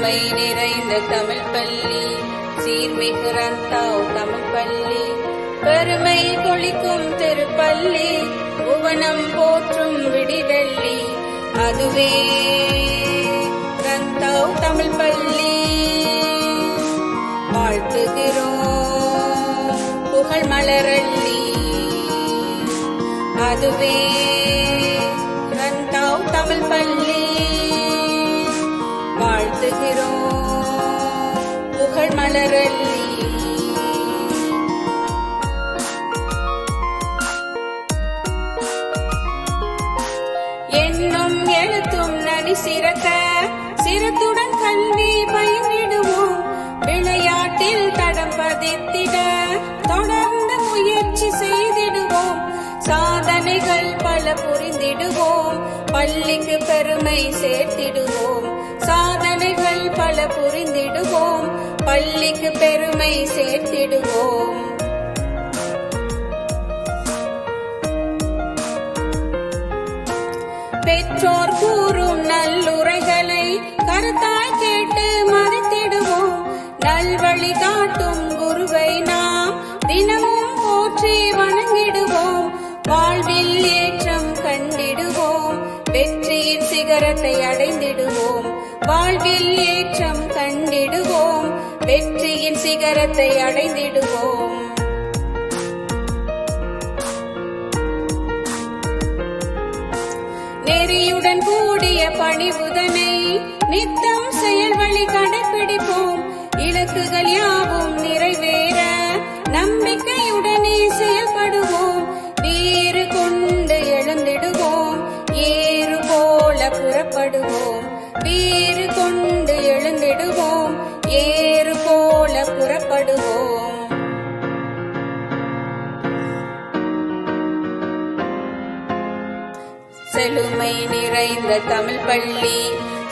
செழுமை நிறைந்த தமிழ் பள்ளி சீர்மிகு ரந்தாவ் தமிழ் பள்ளி பெருமை கொளிக்கும் திருப்பள்ளி புவனம் போற்றும் விடிவெள்ளி அதுவே ரந்தாவ் தமிழ் பள்ளி. வாழ்த்துகிறோம் புகழ் மலரள்ளி அதுவே ரந்தாவ் தமிழ் பள்ளி. வாழ்த்துகிறோம் புகழ் மலரள்ளி. என்னும் எழுத்தும் நனி சிறக்க சிரத்துடன் கல்வி பயிரிடுவோம். விளையாட்டில் தடம் பதித்திட தொடர்ந்து முயற்சி செய்திடுவோம். சாதனைகள் பல புரிந்திடுவோம். பள்ளிக்கு பெருமை சேர்த்திடுவோம். சாதனைகள் பல புரிந்திடுவோம். பள்ளிக்கு பெருமை சேர்த்திடுவோம். பெற்றோர் கூறும் நல்லுரைகளை கருத்தாய் கேட்டு மதித்திடுவோம். நல்வழி காட்டும் குருவை நாம் தினமும் போற்றி வணங்கிடுவோம். வாழ்வில் ஏற்றம் கண்டிடுவோம். வெற்றியின் சிகரத்தை அடைந்திடுவோம். வாழ்வில் ஏற்றம் கண்டிடுவோம். வெற்றியின் சிகரத்தை அடைந்திடுவோம். நெறியுடன் கூடிய பணிவுதனை நித்தம் செயல் வழி கடைபிடிப்போம். இலக்குகள் யாவும் நிறைவேற நம்பிக்கையுடனே செயல்படுவோம். வீறு கொண்டு எழுந்திடுவோம். ஏறு போல புறப்படுவோம். வீறு கொண்டு எழுந்திடுவோம். ஏறு போல புறப்படுவோம். செழுமை நிறைந்த தமிழ் பள்ளி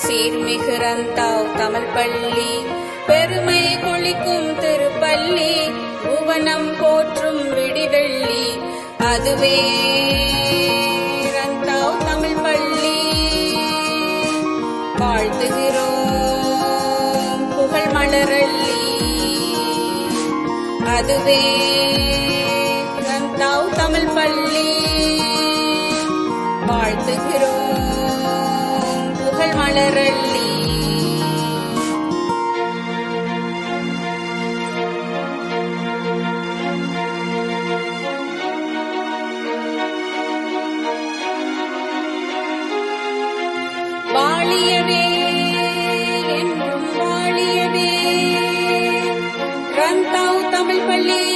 சீர்மிகு ரந்தாவ் தமிழ் பள்ளி பெருமை கொளிக்கும் திருப்பள்ளி புவனம் போற்றும் விடிவெள்ளி அதுவே ரந்தாவ் தமிழ் பள்ளி. வாழ்த்துகிறோம் புகழ் மலரள்ளி அதுவே ரந்தாவ் தமிழ் பள்ளி. வாழ்த்துகிறோம் புகழ் மலரள்ளி. வாழியவே என்றும் வாழியவே ரந்தாவ் தமிழ் பள்ளி.